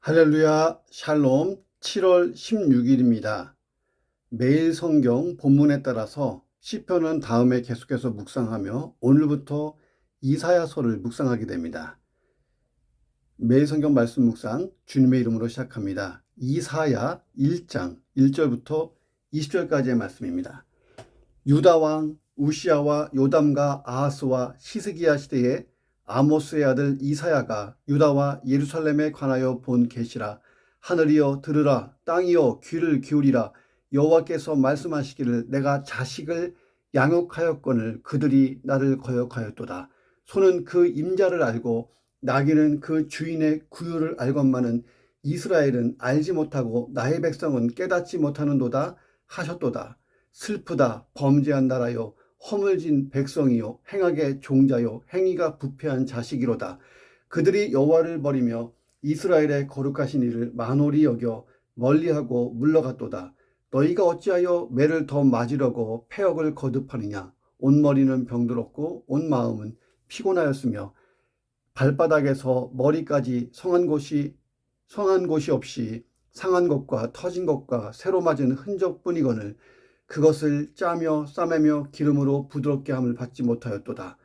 할렐루야, 샬롬. 7월 16일입니다. 매일 성경 본문에 따라서 시편은 다음에 계속해서 묵상하며 오늘부터 이사야서를 묵상하게 됩니다. 매일 성경 말씀 묵상 주님의 이름으로 시작합니다. 이사야 1장 1절부터 20절까지의 말씀입니다. 유다 왕 우시야와 요담과 아하스와 히스기야 시대에 아모스의 아들 이사야가 유다와 예루살렘에 관하여 본 계시라. 하늘이여 들으라, 땅이여 귀를 기울이라. 여호와께서 말씀하시기를 내가 자식을 양육하였거늘 그들이 나를 거역하였도다. 소는 그 임자를 알고 나귀는 그 주인의 구유를 알건만은 이스라엘은 알지 못하고 나의 백성은 깨닫지 못하는도다 하셨도다. 슬프다 범죄한 나라요 허물진 백성이요 행악의 종자요 행위가 부패한 자식이로다. 그들이 여호와를 버리며 이스라엘의 거룩하신 이를 만홀히 여겨 멀리하고 물러갔도다. 너희가 어찌하여 매를 더 맞으려고 패역을 거듭하느냐. 온 머리는 병들었고 온 마음은 피곤하였으며 발바닥에서 머리까지 성한 곳이 없이 상한 것과 터진 것과 새로 맞은 흔적뿐이거늘 그것을 짜며 싸매며 기름으로 부드럽게 함을 받지 못하였도다.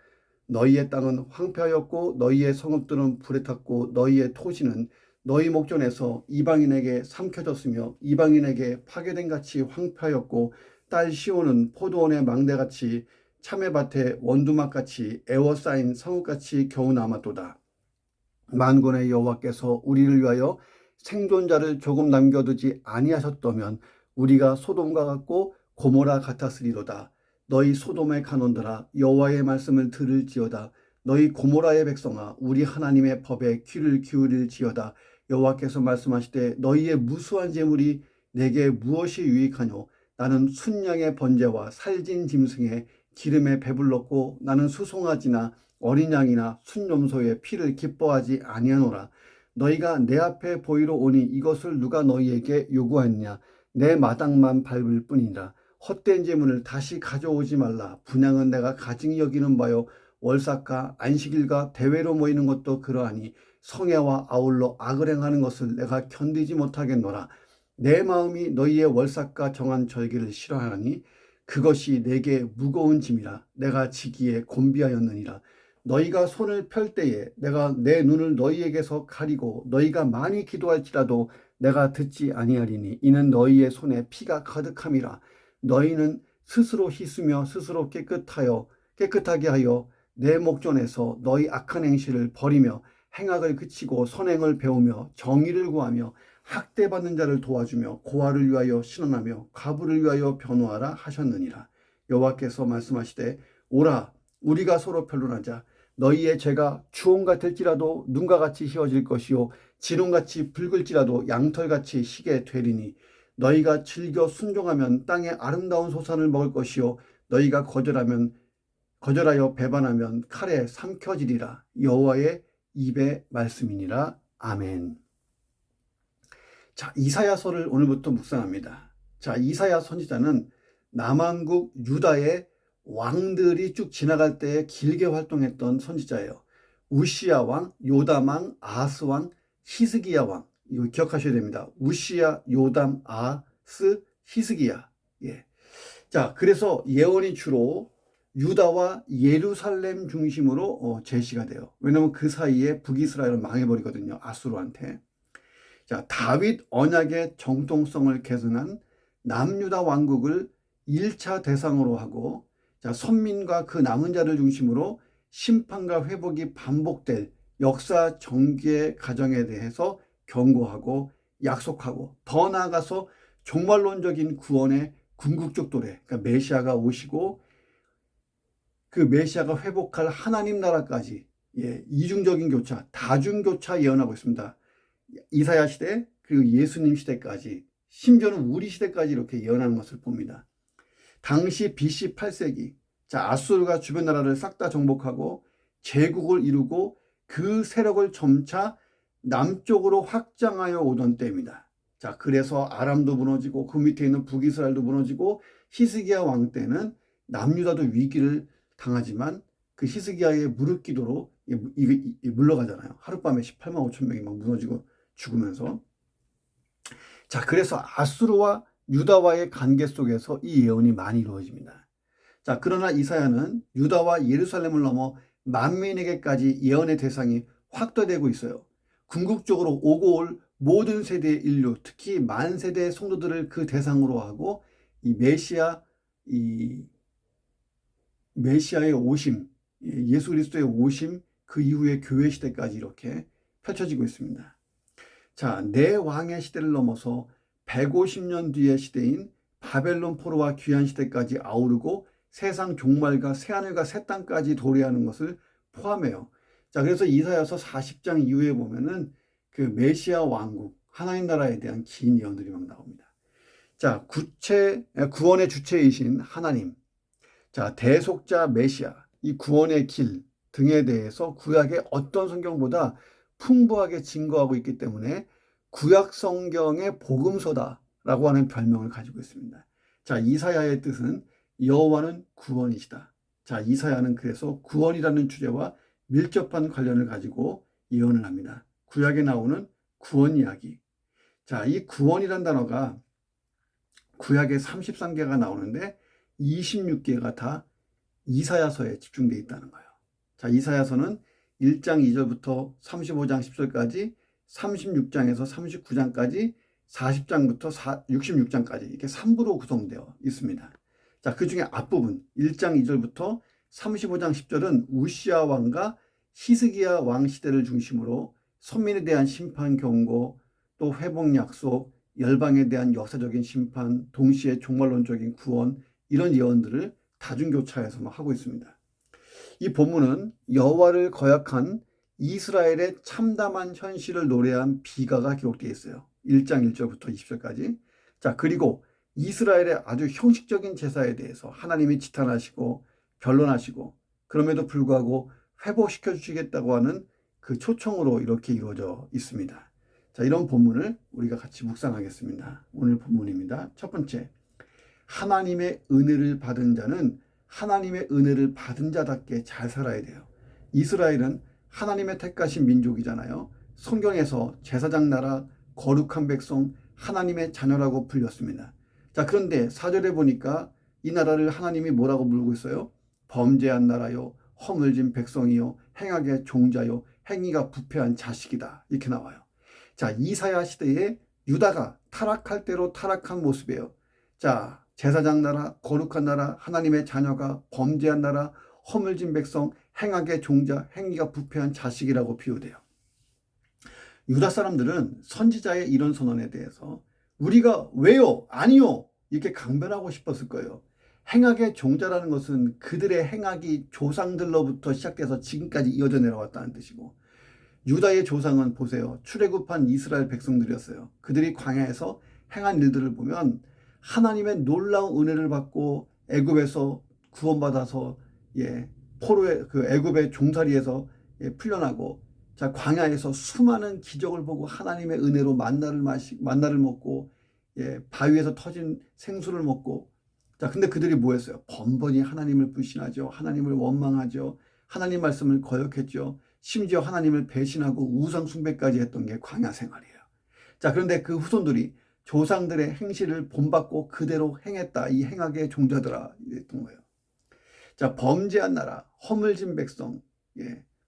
너희의 땅은 황폐하였고 너희의 성읍들은 불에 탔고 너희의 토지는 너희 목전에서 이방인에게 삼켜졌으며 이방인에게 파괴된 같이 황폐하였고 딸 시온은 포도원의 망대같이 참외밭의 원두막같이 애워싸인 성읍같이 겨우 남았도다. 만군의 여호와께서 우리를 위하여 생존자를 조금 남겨두지 아니하셨다면 우리가 소돔과 같고 고모라 같았으리로다. 너희 소돔의 간원들아 여호와의 말씀을 들을지어다. 너희 고모라의 백성아 우리 하나님의 법에 귀를 기울일지어다. 여호와께서 말씀하시되 너희의 무수한 재물이 내게 무엇이 유익하뇨. 나는 순양의 번제와 살진 짐승의 기름에 배불렀고 나는 수송아지나 어린 양이나 순염소의 피를 기뻐하지 아니하노라. 너희가 내 앞에 보이러 오니 이것을 누가 너희에게 요구하였냐. 내 마당만 밟을 뿐이라. 헛된 재물을 다시 가져오지 말라. 분향은 내가 가증히 여기는 바요 월삭과 안식일과 대회로 모이는 것도 그러하니 성애와 아울러 악을 행하는 것을 내가 견디지 못하겠노라. 내 마음이 너희의 월삭과 정한 절기를 싫어하니 그것이 내게 무거운 짐이라. 내가 지기에 곤비하였느니라. 너희가 손을 펼 때에 내가 내 눈을 너희에게서 가리고 너희가 많이 기도할지라도 내가 듣지 아니하리니 이는 너희의 손에 피가 가득함이라. 너희는 스스로 씻으며 스스로 깨끗하게 하여 내 목전에서 너희 악한 행실을 버리며 행악을 그치고 선행을 배우며 정의를 구하며 학대받는 자를 도와주며 고아를 위하여 신원하며 과부를 위하여 변호하라 하셨느니라. 여호와께서 말씀하시되 오라 우리가 서로 변론하자. 너희의 죄가 주홍 같을지라도 눈과 같이 희어질 것이요 진홍같이 붉을지라도 양털같이 희게 되리니 너희가 즐겨 순종하면 땅의 아름다운 소산을 먹을 것이요 너희가 거절하여 배반하면 칼에 삼켜지리라. 여호와의 입의 말씀이니라. 아멘. 자, 이사야서를 오늘부터 묵상합니다. 자, 이사야 선지자는 남왕국 유다의 왕들이 쭉 지나갈 때 길게 활동했던 선지자예요. 우시야 왕, 요담 왕, 아하스 왕, 히스기야 왕. 이거 기억하셔야 됩니다. 우시야, 요담, 아하스, 히스기야. 예. 자, 그래서 예언이 주로 유다와 예루살렘 중심으로 제시가 돼요. 왜냐하면 그 사이에 북이스라엘은 망해버리거든요. 아수르한테. 자, 다윗 언약의 정통성을 계승한 남유다 왕국을 1차 대상으로 하고 자, 선민과 그 남은 자를 중심으로 심판과 회복이 반복될 역사 전개 과정에 대해서 경고하고 약속하고 더 나아가서 종말론적인 구원의 궁극적 도래, 그러니까 메시아가 오시고 그 메시아가 회복할 하나님 나라까지 이중적인 교차, 다중교차 예언하고 있습니다. 이사야 시대 그리고 예수님 시대까지 심지어는 우리 시대까지 이렇게 예언하는 것을 봅니다. 당시 BC 8세기 자 아수르가 주변 나라를 싹 다 정복하고 제국을 이루고 그 세력을 점차 남쪽으로 확장하여 오던 때입니다. 자 그래서 아람도 무너지고 그 밑에 있는 북이스라엘도 무너지고 히스기야 왕 때는 남유다도 위기를 당하지만 그 히스기야의 무릎 기도로 물러가잖아요. 하룻밤에 18만 5천 명이 막 무너지고 죽으면서. 자, 그래서 아수르와 유다와의 관계 속에서 이 예언이 많이 이루어집니다. 자, 그러나 이사야는 유다와 예루살렘을 넘어 만민에게까지 예언의 대상이 확대되고 있어요. 궁극적으로 오고 올 모든 세대의 인류, 특히 만 세대의 성도들을 그 대상으로 하고 이 메시아의 오심, 예수 그리스도의 오심, 그 이후의 교회 시대까지 이렇게 펼쳐지고 있습니다. 자, 내 왕의 시대를 넘어서 150년 뒤의 시대인 바벨론 포로와 귀환 시대까지 아우르고 세상 종말과 새하늘과 새 땅까지 도래하는 것을 포함해요. 자, 그래서 이사야서 40장 이후에 보면은 그 메시아 왕국, 하나님 나라에 대한 긴 예언들이 막 나옵니다. 자, 구원의 주체이신 하나님, 자, 대속자 메시아, 이 구원의 길 등에 대해서 구약의 어떤 성경보다 풍부하게 증거하고 있기 때문에 구약 성경의 복음서다라고 하는 별명을 가지고 있습니다. 자, 이사야의 뜻은 여호와는 구원이시다. 자, 이사야는 그래서 구원이라는 주제와 밀접한 관련을 가지고 예언을 합니다. 구약에 나오는 구원 이야기. 자, 이 구원이란 단어가 구약에 33개가 나오는데 26개가 다 이사야서에 집중되어 있다는 거예요. 자, 이사야서는 1장 2절부터 35장 10절까지, 36장에서 39장까지, 40장부터 66장까지 이렇게 3부로 구성되어 있습니다. 자, 그 중에 앞부분 1장 2절부터 35장 10절은 우시아 왕과 히스기야 왕 시대를 중심으로 선민에 대한 심판 경고, 또 회복 약속, 열방에 대한 역사적인 심판, 동시에 종말론적인 구원, 이런 예언들을 다중교차해서 하고 있습니다. 이 본문은 여호와를 거역한 이스라엘의 참담한 현실을 노래한 비가가 기록되어 있어요. 1장 1절부터 20절까지. 자, 그리고 이스라엘의 아주 형식적인 제사에 대해서 하나님이 지탄하시고 변론하시고 그럼에도 불구하고 회복시켜 주시겠다고 하는 그 초청으로 이렇게 이루어져 있습니다. 자, 이런 본문을 우리가 같이 묵상하겠습니다. 오늘 본문입니다. 첫 번째, 하나님의 은혜를 받은 자는 하나님의 은혜를 받은 자답게 잘 살아야 돼요. 이스라엘은 하나님의 택하신 민족이잖아요. 성경에서 제사장 나라, 거룩한 백성, 하나님의 자녀라고 불렸습니다. 자, 그런데 4절에 보니까 이 나라를 하나님이 뭐라고 부르고 있어요? 범죄한 나라요, 허물진 백성이요, 행악의 종자요, 행위가 부패한 자식이다. 이렇게 나와요. 자, 이사야 시대에 유다가 타락할 대로 타락한 모습이에요. 자, 제사장 나라, 거룩한 나라, 하나님의 자녀가 범죄한 나라, 허물진 백성, 행악의 종자, 행위가 부패한 자식이라고 비유돼요. 유다 사람들은 선지자의 이런 선언에 대해서 우리가 왜요? 아니요? 이렇게 강변하고 싶었을 거예요. 행악의 종자라는 것은 그들의 행악이 조상들로부터 시작돼서 지금까지 이어져 내려왔다는 뜻이고, 유다의 조상은 보세요. 출애굽한 이스라엘 백성들이었어요. 그들이 광야에서 행한 일들을 보면 하나님의 놀라운 은혜를 받고 애굽에서 구원받아서 포로의 그 애굽의 종살이에서 풀려나고, 자, 광야에서 수많은 기적을 보고 하나님의 은혜로 만나를 먹고, 바위에서 터진 생수를 먹고. 자, 근데 그들이 뭐 했어요? 번번이 하나님을 불신하죠. 하나님을 원망하죠. 하나님 말씀을 거역했죠. 심지어 하나님을 배신하고 우상 숭배까지 했던 게 광야 생활이에요. 자, 그런데 그 후손들이 조상들의 행실을 본받고 그대로 행했다. 이 행악의 종자들아, 이랬던 거예요. 자, 범죄한 나라, 허물진 백성,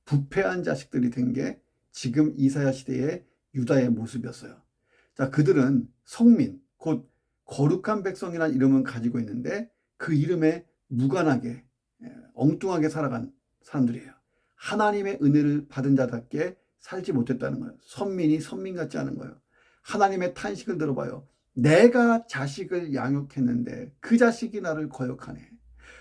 부패한 자식들이 된 게 지금 이사야 시대의 유다의 모습이었어요. 자, 그들은 성민, 곧 거룩한 백성이라는 이름은 가지고 있는데 그 이름에 무관하게, 엉뚱하게 살아간 사람들이에요. 하나님의 은혜를 받은 자답게 살지 못했다는 거예요. 선민이 선민 같지 않은 거예요. 하나님의 탄식을 들어봐요. 내가 자식을 양육했는데 그 자식이 나를 거역하네.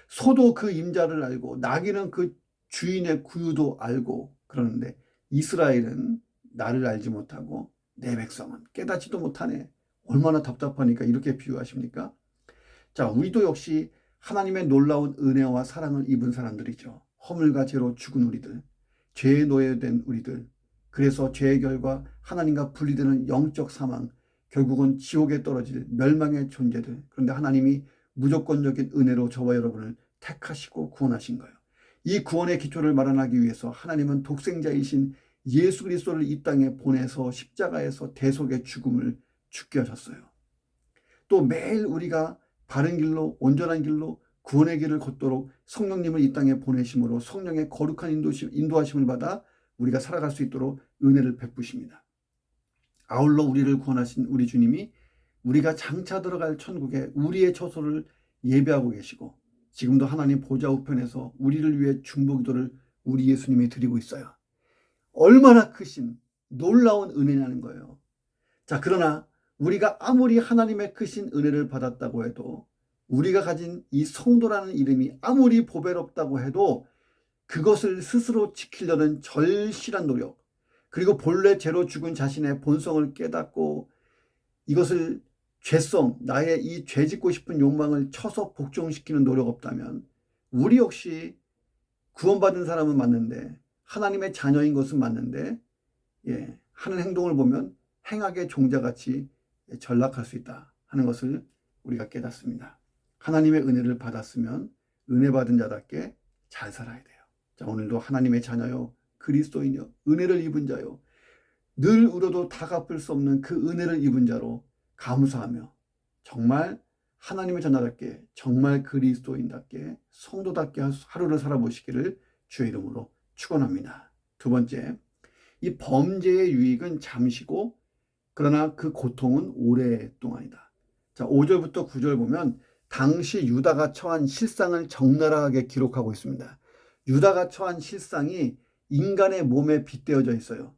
소도 그 임자를 알고 나귀는 그 주인의 구유도 알고 그러는데 이스라엘은 나를 알지 못하고 내 백성은 깨닫지도 못하네. 얼마나 답답하니까 이렇게 비유하십니까? 자, 우리도 역시 하나님의 놀라운 은혜와 사랑을 입은 사람들이죠. 허물과 죄로 죽은 우리들, 죄에 노예된 우리들, 그래서 죄의 결과 하나님과 분리되는 영적 사망, 결국은 지옥에 떨어질 멸망의 존재들. 그런데 하나님이 무조건적인 은혜로 저와 여러분을 택하시고 구원하신 거예요. 이 구원의 기초를 마련하기 위해서 하나님은 독생자이신 예수 그리스도를 이 땅에 보내서 십자가에서 대속의 죽음을 죽게 하셨어요. 또 매일 우리가 바른 길로 온전한 길로 구원의 길을 걷도록 성령님을 이 땅에 보내심으로 성령의 거룩한 인도하심을 받아 우리가 살아갈 수 있도록 은혜를 베푸십니다. 아울러 우리를 구원하신 우리 주님이 우리가 장차 들어갈 천국에 우리의 처소를 예배하고 계시고 지금도 하나님 보좌 우편에서 우리를 위해 중보기도를 우리 예수님이 드리고 있어요. 얼마나 크신 놀라운 은혜냐는 거예요. 자, 그러나 우리가 아무리 하나님의 크신 은혜를 받았다고 해도 우리가 가진 이 성도라는 이름이 아무리 보배롭다고 해도 그것을 스스로 지키려는 절실한 노력, 그리고 본래 죄로 죽은 자신의 본성을 깨닫고 이것을 죄성, 나의 이 죄짓고 싶은 욕망을 쳐서 복종시키는 노력 없다면 우리 역시 구원받은 사람은 맞는데 하나님의 자녀인 것은 맞는데 하는 행동을 보면 행악의 종자같이 전락할 수 있다 하는 것을 우리가 깨닫습니다. 하나님의 은혜를 받았으면 은혜 받은 자답게 잘 살아야 돼요. 자, 오늘도 하나님의 자녀요, 그리스도인요, 은혜를 입은 자요, 늘 울어도 다 갚을 수 없는 그 은혜를 입은 자로 감사하며 정말 하나님의 자녀답게, 정말 그리스도인답게, 성도답게 하루를 살아보시기를 주의 이름으로 축원합니다. 두 번째, 이 범죄의 유익은 잠시고 그러나 그 고통은 오랫동안이다. 자, 5절부터 9절 보면 당시 유다가 처한 실상을 적나라하게 기록하고 있습니다. 유다가 처한 실상이 인간의 몸에 빗대어져 있어요.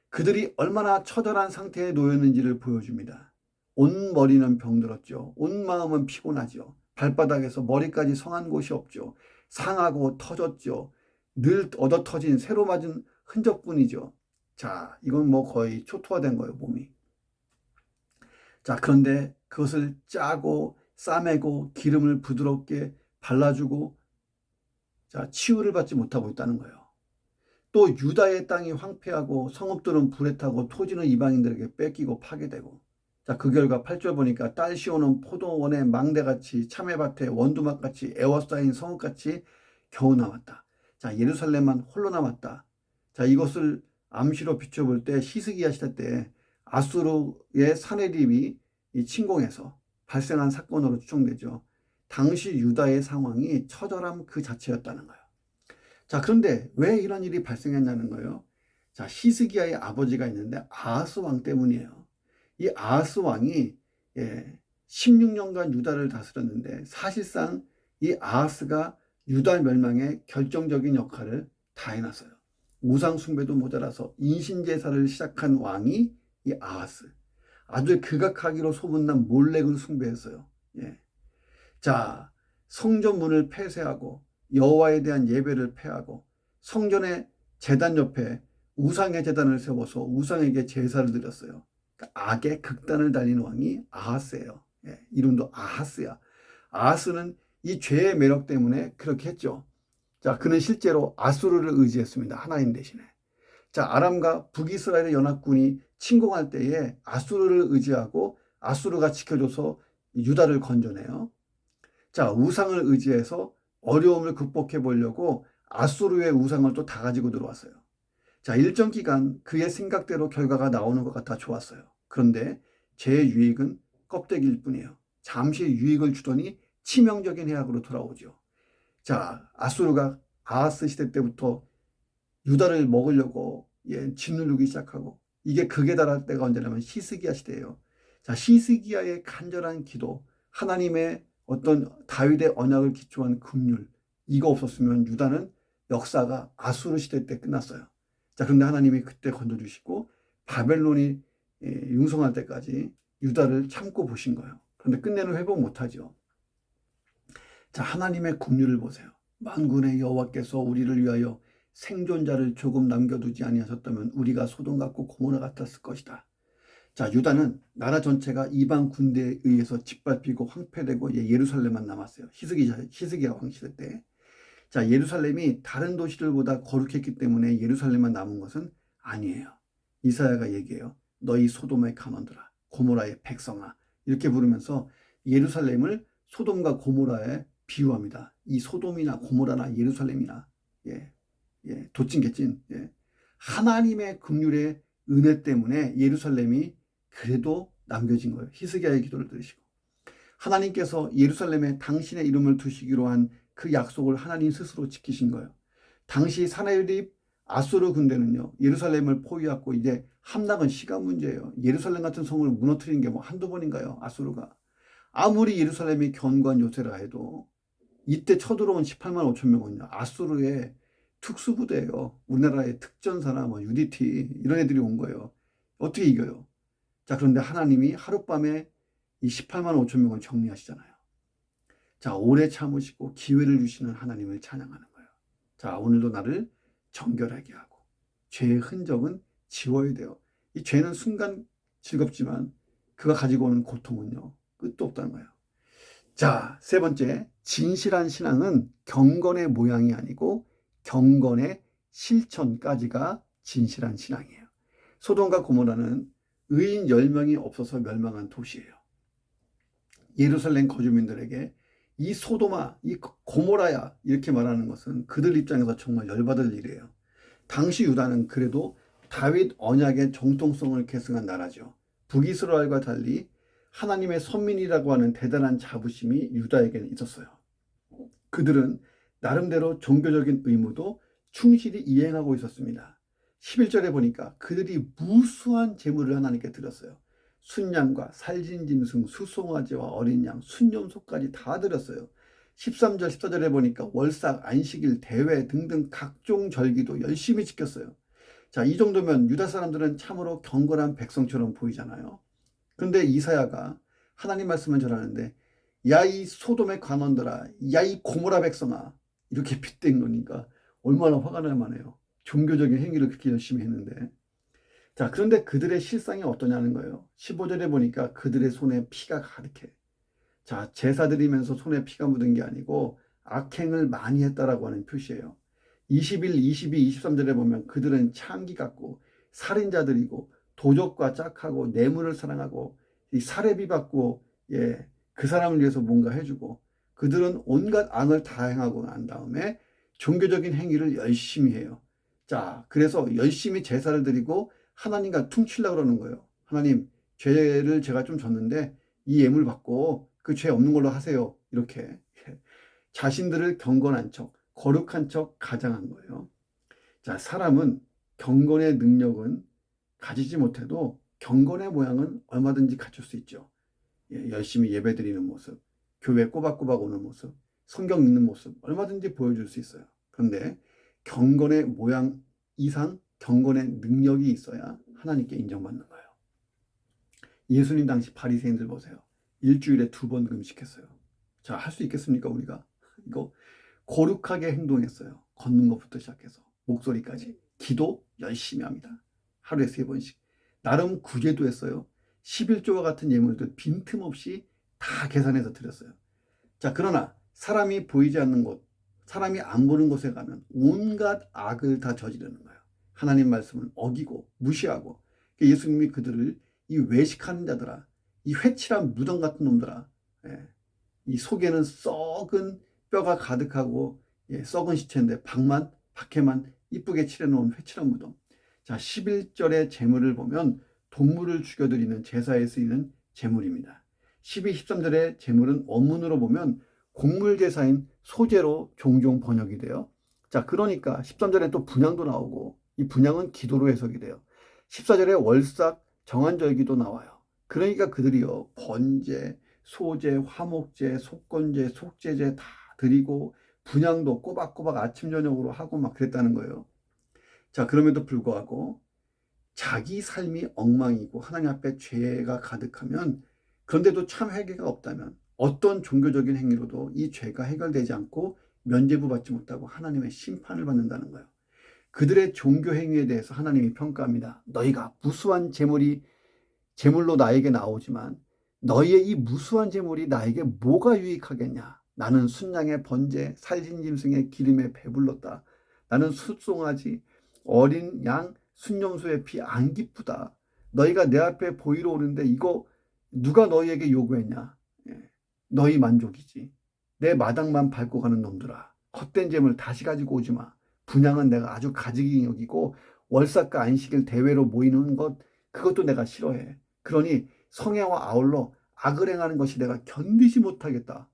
그들이 얼마나 처절한 상태에 놓였는지를 보여줍니다. 온 머리는 병들었죠. 온 마음은 피곤하죠. 발바닥에서 머리까지 성한 곳이 없죠. 상하고 터졌죠. 늘 얻어터진 새로 맞은 흔적뿐이죠. 자, 이건 뭐 거의 초토화된 거예요, 몸이. 자, 그런데 그것을 짜고 싸매고 기름을 부드럽게 발라주고 자, 치유를 받지 못하고 있다는 거예요. 또 유다의 땅이 황폐하고 성읍들은 불에 타고 토지는 이방인들에게 뺏기고 파괴되고 자, 그 결과 8절 보니까 딸 시온은 포도원의 망대같이 참외밭에 원두막같이 에워싸인 성읍같이 겨우 남았다. 자, 예루살렘만 홀로 남았다. 자, 이것을 암시로 비춰볼 때 히스기야 시대 때 아수르의 사내립이 침공해서 발생한 사건으로 추정되죠. 당시 유다의 상황이 처절함 그 자체였다는 거예요. 자, 그런데 왜 이런 일이 발생했냐는 거예요. 자, 히스기야의 아버지가 있는데 아하스 왕 때문이에요. 이 아하스 왕이 16년간 유다를 다스렸는데 사실상 이 아하스가 유다 멸망에 결정적인 역할을 다 해놨어요. 우상 숭배도 모자라서 인신제사를 시작한 왕이 이 아하스. 아주 극악하기로 소문난 몰렉을 숭배했어요. 자, 성전문을 폐쇄하고 여호와에 대한 예배를 폐하고 성전의 제단 옆에 우상의 제단을 세워서 우상에게 제사를 드렸어요. 그러니까 악의 극단을 달린 왕이 아하스예요. 이름도 아하스야. 아하스는 이 죄의 매력 때문에 그렇게 했죠. 자, 그는 실제로 아수르를 의지했습니다. 하나님 대신에. 자, 아람과 북이스라엘의 연합군이 침공할 때에 아수르를 의지하고 아수르가 지켜줘서 유다를 건져내요. 자, 우상을 의지해서 어려움을 극복해 보려고 아수르의 우상을 또 다 가지고 들어왔어요. 자, 일정 기간 그의 생각대로 결과가 나오는 것 같아 좋았어요. 그런데 제 유익은 껍데기일 뿐이에요. 잠시 유익을 주더니 치명적인 해악으로 돌아오죠. 자, 아수르가 아하스 시대 때부터 유다를 먹으려고 짓누르기 시작하고 이게 극에 달할 때가 언제냐면 히스기야 시대예요. 자, 히스기야의 간절한 기도, 하나님의 어떤 다윗의 언약을 기초한 긍휼, 이거 없었으면 유다는 역사가 아수르 시대 때 끝났어요. 자, 그런데 하나님이 그때 건져주시고 바벨론이 융성할 때까지 유다를 참고 보신 거예요. 그런데 끝내는 회복 못하죠. 자, 하나님의 긍휼을 보세요. 만군의 여호와께서 우리를 위하여 생존자를 조금 남겨두지 아니하셨다면 우리가 소돔 같고 고모라 같았을 것이다. 자, 유다는 나라 전체가 이방 군대에 의해서 짓밟히고 황폐되고 예루살렘만 남았어요. 히스기야 왕 시대 때. 자, 예루살렘이 다른 도시들보다 거룩했기 때문에 예루살렘만 남은 것은 아니에요. 이사야가 얘기해요. 너희 소돔의 간원들아, 고모라의 백성아, 이렇게 부르면서 예루살렘을 소돔과 고모라에 비유합니다. 이 소돔이나 고모라나 예루살렘이나 도찐개찐 하나님의 긍휼의 은혜 때문에 예루살렘이 그래도 남겨진 거예요. 히스기야의 기도를 들으시고 하나님께서 예루살렘에 당신의 이름을 두시기로 한 그 약속을 하나님 스스로 지키신 거예요. 당시 사나립 아수르 군대는요, 예루살렘을 포위하고 이제 함락은 시간 문제예요. 예루살렘 같은 성을 무너뜨리는 게 뭐 한두 번인가요? 아수르가. 아무리 예루살렘이 견고한 요새라 해도 이때 쳐들어온 18만 5천 명은요, 아수르의 특수부대예요. 우리나라의 특전사나 뭐 UDT 이런 애들이 온 거예요. 어떻게 이겨요? 자, 그런데 하나님이 하룻밤에 이 18만 5천 명을 정리하시잖아요. 자, 오래 참으시고 기회를 주시는 하나님을 찬양하는 거예요. 자, 오늘도 나를 정결하게 하고 죄의 흔적은 지워야 돼요. 이 죄는 순간 즐겁지만 그가 가지고 오는 고통은요, 끝도 없다는 거예요. 자, 세 번째, 진실한 신앙은 경건의 모양이 아니고 경건의 실천까지가 진실한 신앙이에요. 소돔과 고모라는 의인 10명이 없어서 멸망한 도시예요. 예루살렘 거주민들에게 이 소돔아, 이 고모라야 이렇게 말하는 것은 그들 입장에서 정말 열받을 일이에요. 당시 유다는 그래도 다윗 언약의 정통성을 계승한 나라죠. 북이스라엘과 달리 하나님의 선민이라고 하는 대단한 자부심이 유다에게는 있었어요. 그들은 나름대로 종교적인 의무도 충실히 이행하고 있었습니다. 11절에 보니까 그들이 무수한 제물을 하나님께 드렸어요. 순양과 살진 짐승, 수송아지와 어린 양, 순염소까지 다 드렸어요. 13절, 14절에 보니까 월삭, 안식일, 대회 등등 각종 절기도 열심히 지켰어요. 자, 이 정도면 유다 사람들은 참으로 경건한 백성처럼 보이잖아요. 그런데 이사야가 하나님 말씀을 전하는데 야, 이 소돔의 관원들아, 야, 이 고모라 백성아 이렇게 빗대는 거니까 얼마나 화가 날 만해요. 종교적인 행위를 그렇게 열심히 했는데. 자, 그런데 그들의 실상이 어떠냐는 거예요. 15절에 보니까 그들의 손에 피가 가득해. 자, 제사 드리면서 손에 피가 묻은 게 아니고 악행을 많이 했다라고 하는 표시예요. 21, 22, 23절에 보면 그들은 창기 같고 살인자들이고 도적과 짝하고 뇌물을 사랑하고 이 사례비 받고 그 사람을 위해서 뭔가 해주고 그들은 온갖 악을 다 행하고 난 다음에 종교적인 행위를 열심히 해요. 자, 그래서 열심히 제사를 드리고 하나님과 퉁치려고 그러는 거예요. 하나님, 죄를 제가 좀 졌는데 이 예물 받고 그 죄 없는 걸로 하세요. 이렇게 자신들을 경건한 척, 거룩한 척 가장한 거예요. 자, 사람은 경건의 능력은 가지지 못해도 경건의 모양은 얼마든지 갖출 수 있죠. 열심히 예배드리는 모습, 교회 꼬박꼬박 오는 모습, 성경 읽는 모습 얼마든지 보여줄 수 있어요. 그런데 경건의 모양 이상 경건의 능력이 있어야 하나님께 인정받는 거예요. 예수님 당시 바리새인들 보세요. 일주일에 2번 금식했어요. 자, 할 수 있겠습니까 우리가? 이거 거룩하게 행동했어요. 걷는 것부터 시작해서 목소리까지. 기도 열심히 합니다. 하루에 3번씩. 나름 구제도 했어요. 11조와 같은 예물들 빈틈없이 다 계산해서 드렸어요. 자, 그러나 사람이 보이지 않는 곳, 사람이 안 보는 곳에 가면 온갖 악을 다 저지르는 거예요. 하나님 말씀을 어기고 무시하고. 예수님이 그들을 이 외식하는 자들아, 이 회칠한 무덤 같은 놈들아, 이 속에는 썩은 뼈가 가득하고 썩은 시체인데 밖에만 이쁘게 칠해놓은 회칠한 무덤. 자, 11절의 제물을 보면 동물을 죽여드리는 제사에 쓰이는 제물입니다. 12, 13절의 제물은 원문으로 보면 곡물제사인 소제로 종종 번역이 돼요. 자, 그러니까 13절에 또 분향도 나오고 이 분향은 기도로 해석이 돼요. 14절에 월삭, 정한절기도 나와요. 그러니까 그들이요 번제, 소제, 화목제, 속건제, 속제제 다 드리고 분향도 꼬박꼬박 아침 저녁으로 하고 막 그랬다는 거예요. 자, 그럼에도 불구하고 자기 삶이 엉망이고 하나님 앞에 죄가 가득하면 그런데도 참 회개가 없다면 어떤 종교적인 행위로도 이 죄가 해결되지 않고 면죄부 받지 못하고 하나님의 심판을 받는다는 거예요. 그들의 종교 행위에 대해서 하나님이 평가합니다. 너희가 무수한 제물로 나에게 나오지만 너희의 이 무수한 제물이 나에게 뭐가 유익하겠냐? 나는 순양의 번제, 살진 짐승의 기름에 배불렀다. 나는 숫송아지, 어린 양, 순염소의 피 안 기쁘다. 너희가 내 앞에 보이러 오는데 이거 누가 너희에게 요구했냐? 너희 만족이지. 내 마당만 밟고 가는 놈들아. 헛된 재물 다시 가지고 오지 마. 분향은 내가 아주 가지기 여기고 월삭과 안식일 대회로 모이는 것, 그것도 내가 싫어해. 그러니 성회와 아울러 악을 행하는 것이 내가 견디지 못하겠다.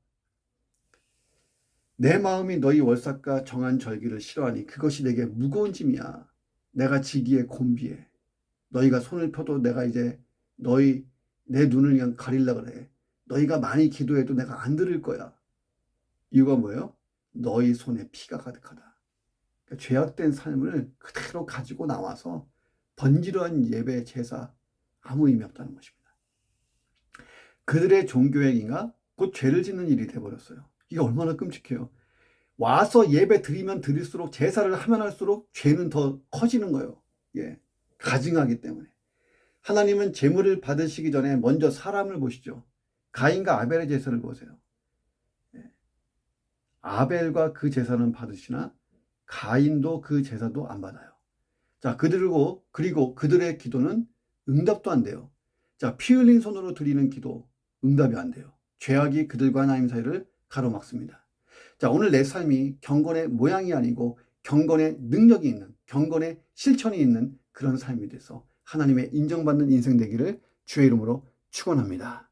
내 마음이 너희 월삭과 정한 절기를 싫어하니 그것이 내게 무거운 짐이야. 내가 지기에 곤비해. 너희가 손을 펴도 내가 이제 내 눈을 그냥 가릴라 그래. 너희가 많이 기도해도 내가 안 들을 거야. 이유가 뭐예요? 너희 손에 피가 가득하다. 그러니까 죄악된 삶을 그대로 가지고 나와서 번지르한 예배 제사 아무 의미 없다는 것입니다. 그들의 종교행위가 곧 죄를 짓는 일이 돼버렸어요. 이게 얼마나 끔찍해요. 와서 예배 드리면 드릴수록, 제사를 하면 할수록 죄는 더 커지는 거예요. 예, 가증하기 때문에. 하나님은 제물을 받으시기 전에 먼저 사람을 보시죠. 가인과 아벨의 제사를 보세요. 예. 아벨과 그 제사는 받으시나 가인도 그 제사도 안 받아요. 자, 그리고 그들의 기도는 응답도 안 돼요. 자, 피 흘린 손으로 드리는 기도 응답이 안 돼요. 죄악이 그들과 하나님 사이를 가로막습니다. 자, 오늘 내 삶이 경건의 모양이 아니고 경건의 능력이 있는, 경건의 실천이 있는 그런 삶이 돼서 하나님의 인정받는 인생 되기를 주의 이름으로 축원합니다.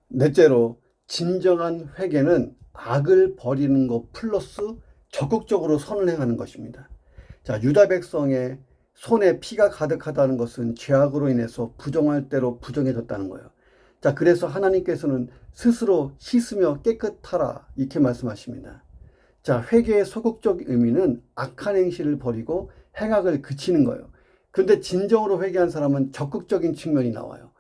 넷째로, 진정한 회개는 악을 버리는 것 플러스 적극적으로 선을 행하는 것입니다. 자, 유다 백성의 손에 피가 가득하다는 것은 죄악으로 인해서 부정할 대로 부정해졌다는 거예요. 자, 그래서 하나님께서는 스스로 씻으며 깨끗하라 이렇게 말씀하십니다. 자, 회개의 소극적 의미는 악한 행실을 버리고 행악을 그치는 거예요. 그런데 진정으로 회개한 사람은 적극적인 측면이 나와요.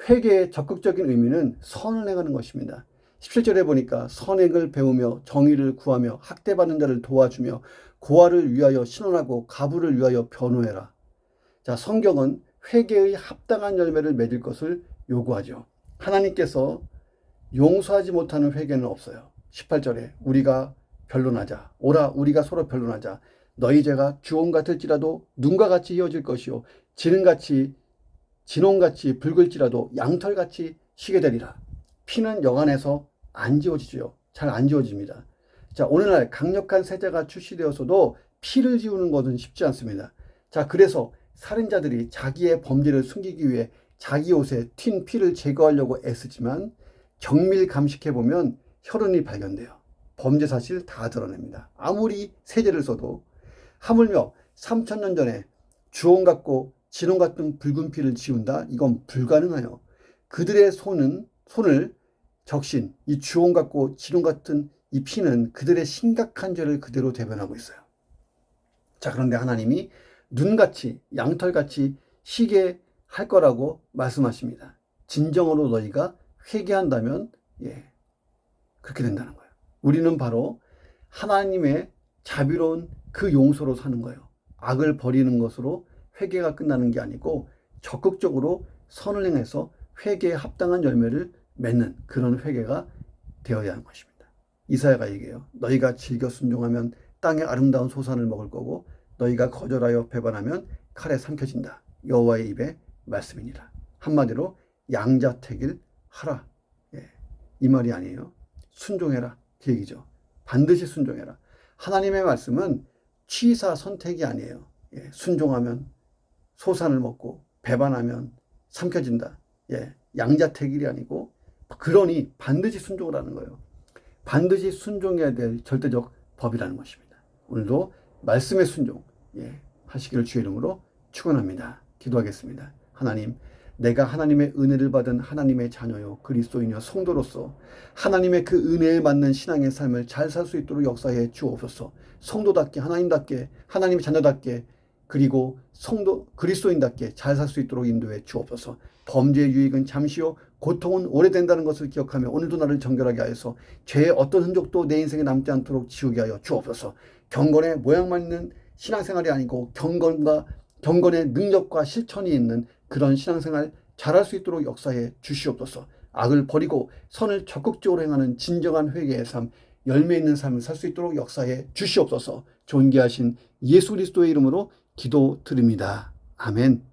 회개의 적극적인 의미는 선을 행하는 것입니다. 17절에 보니까 선행을 배우며 정의를 구하며 학대받는 자를 도와주며 고아를 위하여 신원하고 가부를 위하여 변호해라. 자, 성경은 회개의 합당한 열매를 맺을 것을 요구하죠. 하나님께서 용서하지 못하는 회개는 없어요. 18절에 우리가 변론하자. 오라 우리가 서로 변론하자. 너희 죄가 주홍 같을지라도 눈과 같이 이어질 것이요 진홍같이 붉을지라도 양털같이 희게 되리라. 피는 영안에서 안 지워지죠. 잘 안 지워집니다. 자, 오늘날 강력한 세자가 출시되어서도 피를 지우는 것은 쉽지 않습니다. 자, 그래서 살인자들이 자기의 범죄를 숨기기 위해 자기 옷에 튄 피를 제거하려고 애쓰지만 정밀 감식해보면 혈흔이 발견돼요. 범죄 사실 다 드러냅니다. 아무리 세제를 써도. 하물며 3000년 전에 주홍 같고 진홍 같은 붉은 피를 지운다? 이건 불가능해요. 그들의 손을 적신 이 주홍 같고 진홍 같은 이 피는 그들의 심각한 죄를 그대로 대변하고 있어요. 자, 그런데 하나님이 눈같이 양털같이 희게 할 거라고 말씀하십니다. 진정으로 너희가 회개한다면 그렇게 된다는 거예요. 우리는 바로 하나님의 자비로운 그 용서로 사는 거예요. 악을 버리는 것으로 회개가 끝나는 게 아니고 적극적으로 선을 행해서 회개에 합당한 열매를 맺는 그런 회개가 되어야 하는 것입니다. 이사야가 얘기해요. 너희가 즐겨 순종하면 땅의 아름다운 소산을 먹을 거고 너희가 거절하여 배반하면 칼에 삼켜진다. 여호와의 입의 말씀이니라. 한마디로 양자택일 하라. 이 말이 아니에요. 순종해라. 그 얘기죠. 반드시 순종해라. 하나님의 말씀은 취사 선택이 아니에요. 순종하면 소산을 먹고 배반하면 삼켜진다. 양자택일이 아니고 그러니 반드시 순종을 하는 거예요. 반드시 순종해야 될 절대적 법이라는 것입니다. 오늘도 말씀의 순종 하시기를 주의 이름으로 축원합니다. 기도하겠습니다. 하나님, 내가 하나님의 은혜를 받은 하나님의 자녀요 그리스도인이요 성도로서 하나님의 그 은혜에 맞는 신앙의 삶을 잘 살 수 있도록 역사해 주옵소서. 성도답게 하나님답게 하나님의 자녀답게 그리고 그리스도인답게 잘 살 수 있도록 인도해 주옵소서. 범죄의 유익은 잠시요 고통은 오래된다는 것을 기억하며 오늘도 나를 정결하게 하여서 죄의 어떤 흔적도 내 인생에 남지 않도록 지우게 하여 주옵소서. 경건의 모양만 있는 신앙생활이 아니고 경건의 능력과 실천이 있는 그런 신앙생활 잘할 수 있도록 역사해 주시옵소서. 악을 버리고 선을 적극적으로 행하는 진정한 회개의 삶, 열매 있는 삶을 살 수 있도록 역사해 주시옵소서. 존귀하신 예수 그리스도의 이름으로 기도드립니다. 아멘.